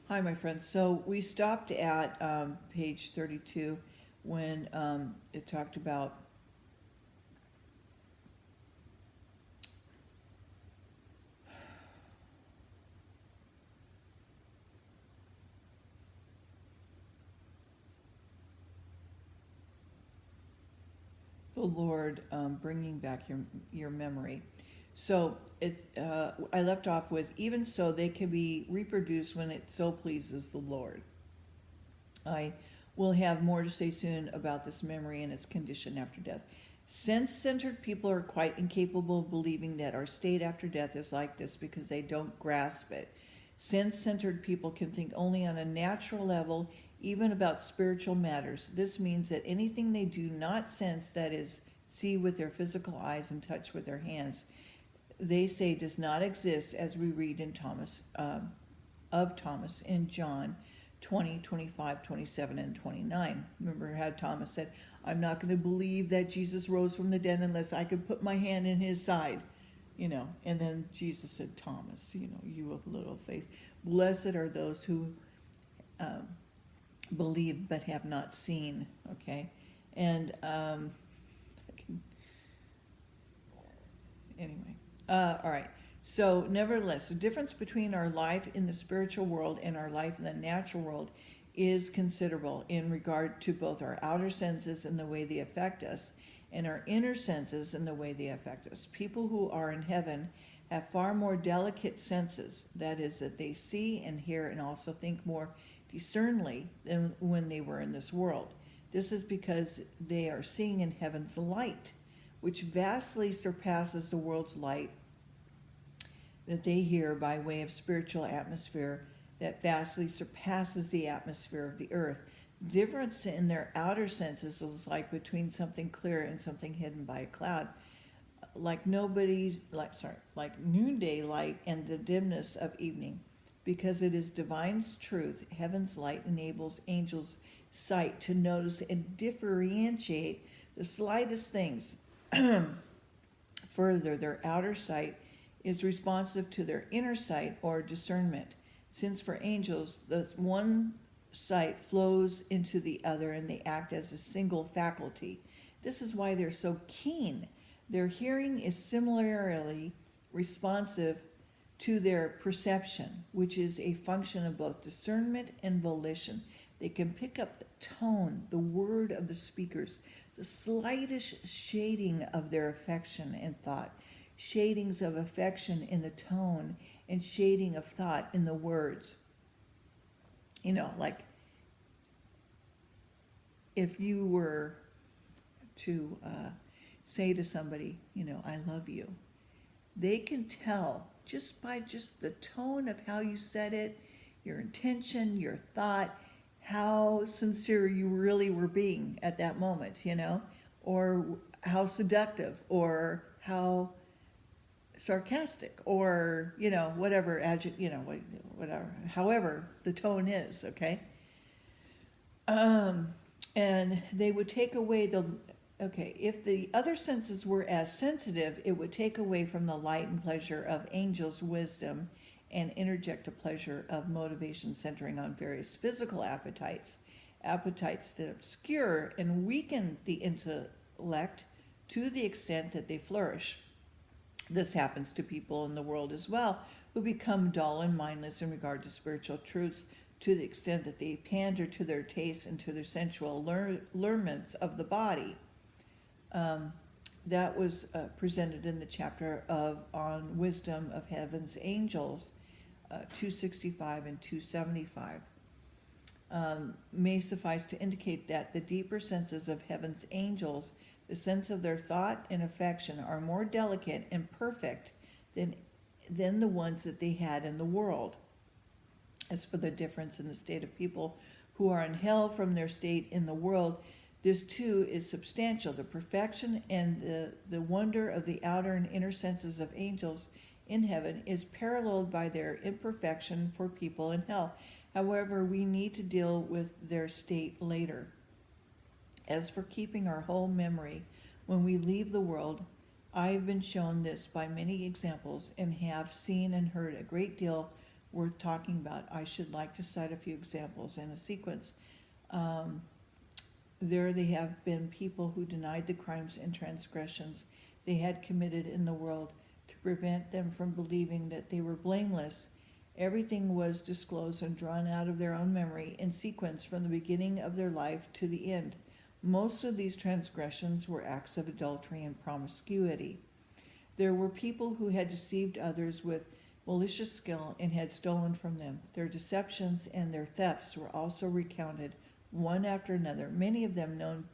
Hi, my friends. So we stopped at page 32 when it talked about the Lord bringing back your memory. So I left off with, even so they can be reproduced when it so pleases the Lord. I will have more to say soon about this memory and its condition after death. Sense-centered people are quite incapable of believing that our state after death is like this because they don't grasp it. Sense-centered people can think only on a natural level, even about spiritual matters. This means that anything they do not sense, that is, see with their physical eyes and touch with their hands, they say does not exist, as we read in Thomas in John 20, 25, 27, and 29. Remember how Thomas said, I'm not going to believe that Jesus rose from the dead unless I could put my hand in his side. And then Jesus said, Thomas, you of little faith. Blessed are those who believe but have not seen, okay? And anyway, all right. So, nevertheless, the difference between our life in the spiritual world and our life in the natural world is considerable in regard to both our outer senses and the way they affect us, and our inner senses and the way they affect us. People who are in heaven have far more delicate senses, that is, that they see and hear and also think more discerningly than when they were in this world. This is because they are seeing in heaven's light, which vastly surpasses the world's light that they hear by way of spiritual atmosphere that vastly surpasses the atmosphere of the earth. The difference in their outer senses is like between something clear and something hidden by a cloud, like noonday light and the dimness of evening. Because it is divine truth, heaven's light enables angels' sight to notice and differentiate the slightest things. Further, their outer sight is responsive to their inner sight or discernment, since for angels the one sight flows into the other and they act as a single faculty. This is why they're so keen. Their hearing is similarly responsive to their perception, which is a function of both discernment and volition. They can pick up the tone, the word of the speakers, the slightest shading of their affection and thought, shadings of affection in the tone, and shading of thought in the words. Like if you were to say to somebody, I love you, they can tell just by the tone of how you said it, your intention, your thought, how sincere you really were being at that moment, or how seductive, or how sarcastic, or whatever whatever, however the tone is, okay. And they would take away if the other senses were as sensitive, it would take away from the light and pleasure of angels' wisdom and interject a pleasure of motivation centering on various physical appetites that obscure and weaken the intellect to the extent that they flourish. This happens to people in the world as well, who become dull and mindless in regard to spiritual truths to the extent that they pander to their tastes and to their sensual allurements of the body. That was presented in the chapter on wisdom of heaven's angels, 265 and 275. May suffice to indicate that the deeper senses of heaven's angels, the sense of their thought and affection, are more delicate and perfect than the ones that they had in the world. As for the difference in the state of people who are in hell from their state in the world, this too is substantial. The perfection and the wonder of the outer and inner senses of angels in heaven is paralleled by their imperfection for people in hell. However, we need to deal with their state later. As for keeping our whole memory when we leave the world, I have been shown this by many examples and have seen and heard a great deal worth talking about. I should like to cite a few examples in a sequence. There they have been people who denied the crimes and transgressions they had committed in the world to prevent them from believing that they were blameless. Everything was disclosed and drawn out of their own memory in sequence from the beginning of their life to the end. Most of these transgressions were acts of adultery and promiscuity. There were people who had deceived others with malicious skill and had stolen from them. Their deceptions and their thefts were also recounted one after another, many of them known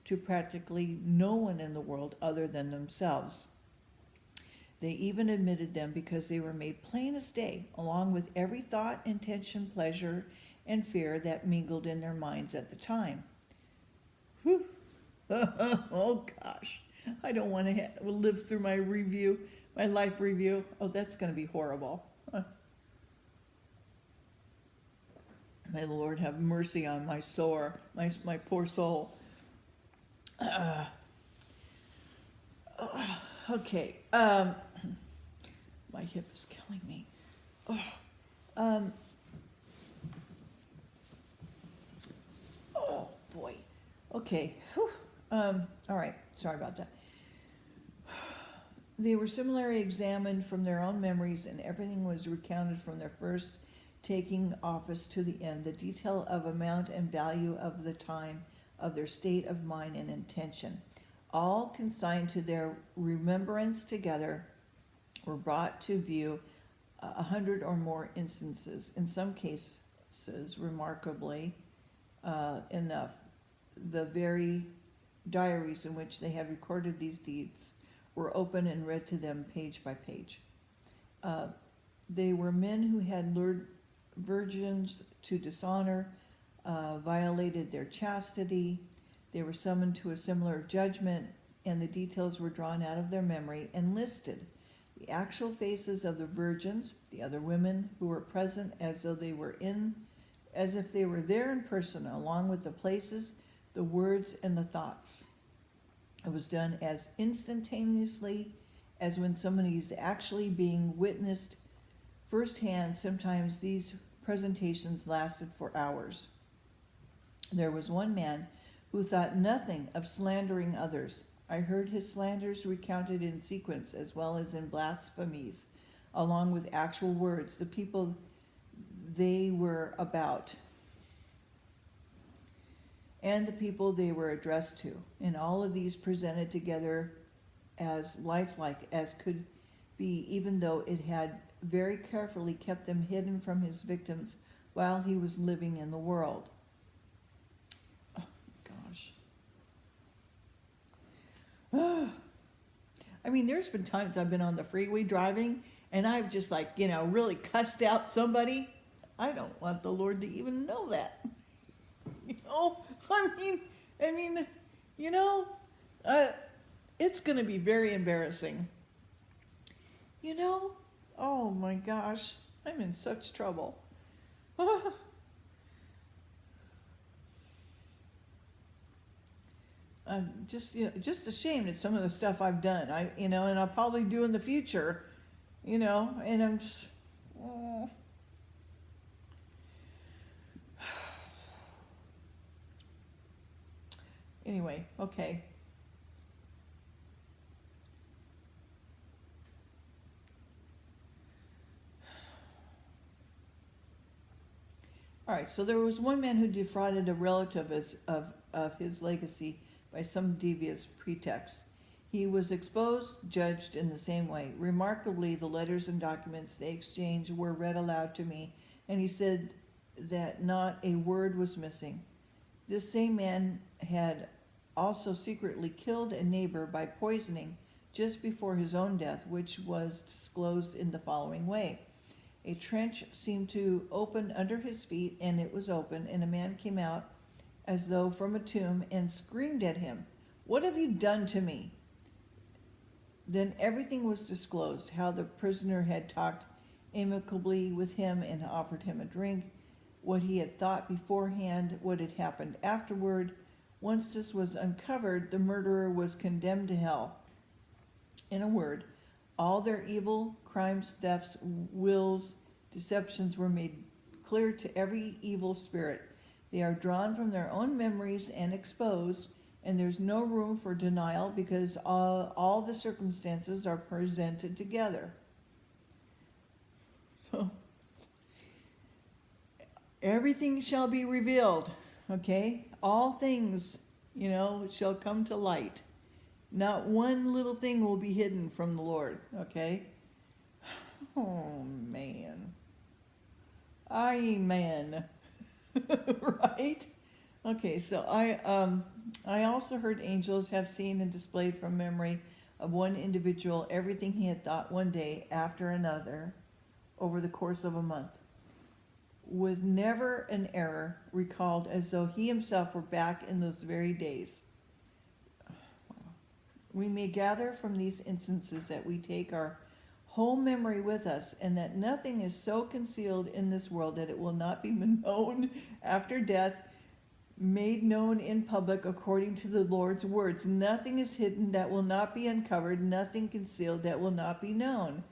to practically no one in the world other than themselves. They even admitted them because they were made plain as day, along with every thought, intention, pleasure, and fear that mingled in their minds at the time. Whew. Oh gosh, I don't want to live through my life review. Oh, that's going to be horrible. May the Lord have mercy on my my poor soul. Okay. My hip is killing me. Oh boy. Okay. Whew. All right. Sorry about that. They were similarly examined from their own memories, and everything was recounted from their first taking office to the end. The detail of amount and value of the time, of their state of mind and intention, all consigned to their remembrance together, were brought to view 100 or more instances. In some cases, remarkably enough, the very diaries in which they had recorded these deeds were open and read to them page by page. They were men who had lured virgins to dishonor, violated their chastity. They were summoned to a similar judgment, and the details were drawn out of their memory and listed. The actual faces of the virgins, the other women who were present, as if they were there in person, along with the places, the words, and the thoughts. It was done as instantaneously as when somebody is actually being witnessed firsthand. Sometimes these presentations lasted for hours. There was one man who thought nothing of slandering others. I heard his slanders recounted in sequence as well as in blasphemies, along with actual words, the people they were about, and the people they were addressed to, and all of these presented together as lifelike as could be, even though it had very carefully kept them hidden from his victims while he was living in the world. Oh, gosh. I mean, there's been times I've been on the freeway driving and I've just really cussed out somebody. I don't want the Lord to even know that. It's going to be very embarrassing. Oh my gosh, I'm in such trouble. I'm just ashamed at some of the stuff I've done. And I'll probably do in the future, and I'm just, anyway, okay. All right, so there was one man who defrauded a relative of his legacy by some devious pretext. He was exposed, judged in the same way. Remarkably, the letters and documents they exchanged were read aloud to me, and he said that not a word was missing. This same man had also secretly killed a neighbor by poisoning just before his own death, which was disclosed in the following way. A trench seemed to open under his feet, and it was open, and a man came out as though from a tomb and screamed at him, "What have you done to me?" Then everything was disclosed, how the prisoner had talked amicably with him and offered him a drink, what he had thought beforehand, what had happened afterward. Once this was uncovered, the murderer was condemned to hell. In a word, all their evil crimes, thefts, wills, deceptions were made clear to every evil spirit. They are drawn from their own memories and exposed, and there's no room for denial because all the circumstances are presented together. So, everything shall be revealed, okay? All things, shall come to light. Not one little thing will be hidden from the Lord, okay? Oh, man. Amen. Right? Okay, so I also heard angels have seen and displayed from memory of one individual everything he had thought one day after another over the course of a month, with never an error recalled, as though he himself were back in those very days. We may gather from these instances that we take our whole memory with us, and that nothing is so concealed in this world that it will not be known after death, made known in public according to the Lord's words. Nothing is hidden that will not be uncovered, nothing concealed that will not be known.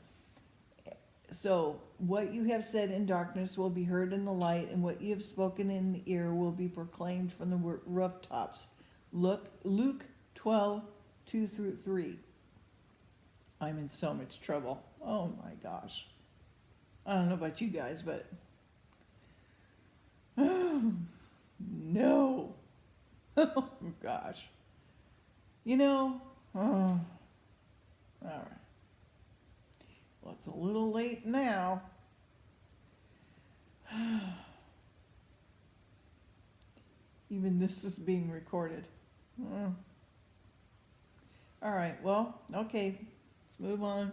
So what you have said in darkness will be heard in the light, and what you have spoken in the ear will be proclaimed from the rooftops. Luke 12:2-3. I'm in so much trouble. Oh my gosh. I don't know about you guys, but no. Oh gosh. Oh, all right. Well, it's a little late now. Even this is being recorded. All right, well, okay, let's move on.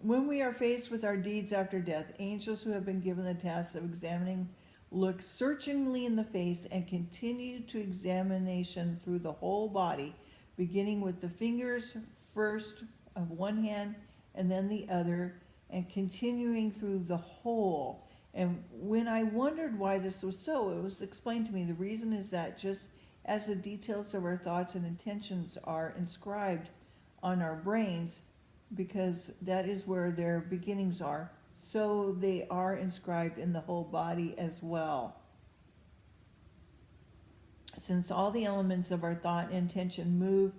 When we are faced with our deeds after death, angels who have been given the task of examining look searchingly in the face and continue to examination through the whole body, beginning with the fingers first of one hand and then the other, and continuing through the whole. And when I wondered why this was so, it was explained to me. The reason is that just as the details of our thoughts and intentions are inscribed on our brains, because that is where their beginnings are, so they are inscribed in the whole body as well. Since all the elements of our thought and intention move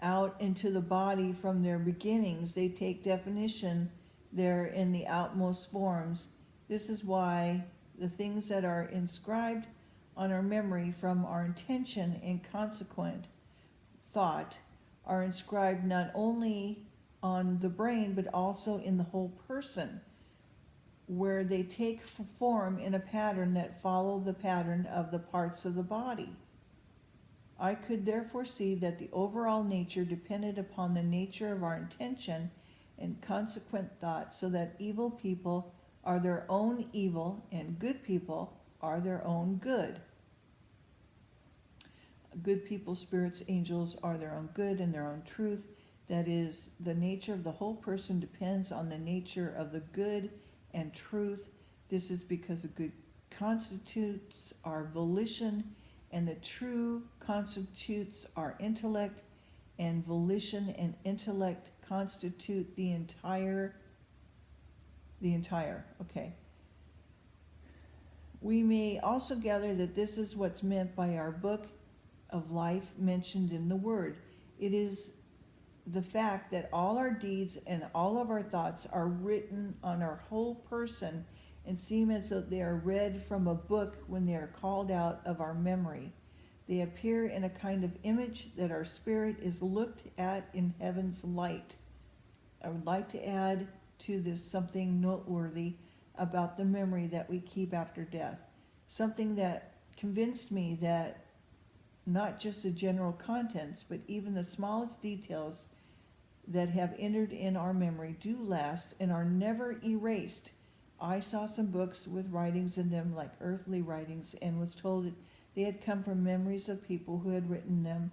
out into the body from their beginnings, they take definition there in the outmost forms. This is why the things that are inscribed on our memory from our intention and consequent thought are inscribed not only on the brain but also in the whole person, where they take form in a pattern that follow the pattern of the parts of the body. I could therefore see that the overall nature depended upon the nature of our intention and consequent thought, so that evil people are their own evil and good people are their own good. Good people, spirits, angels are their own good and their own truth. That is, the nature of the whole person depends on the nature of the good and truth. This is because the good constitutes our volition, and the true constitutes our intellect, and volition and intellect constitute the entire. Okay. We may also gather that this is what's meant by our book of life mentioned in the word. It is the fact that all our deeds and all of our thoughts are written on our whole person and seem as though they are read from a book when they are called out of our memory. They appear in a kind of image that our spirit is looked at in heaven's light. I would like to add to this something noteworthy about the memory that we keep after death. Something that convinced me that not just the general contents, but even the smallest details that have entered in our memory do last and are never erased. I saw some books with writings in them like earthly writings, and was told that they had come from memories of people who had written them.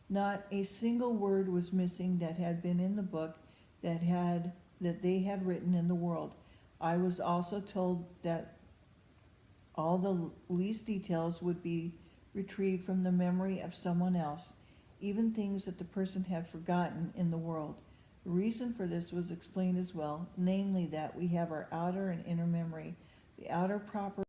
Not a single word was missing that had been in the book that they had written in the world. I was also told that all the least details would be retrieved from the memory of someone else, even things that the person had forgotten in the world. The reason for this was explained as well, namely that we have our outer and inner memory. The outer proper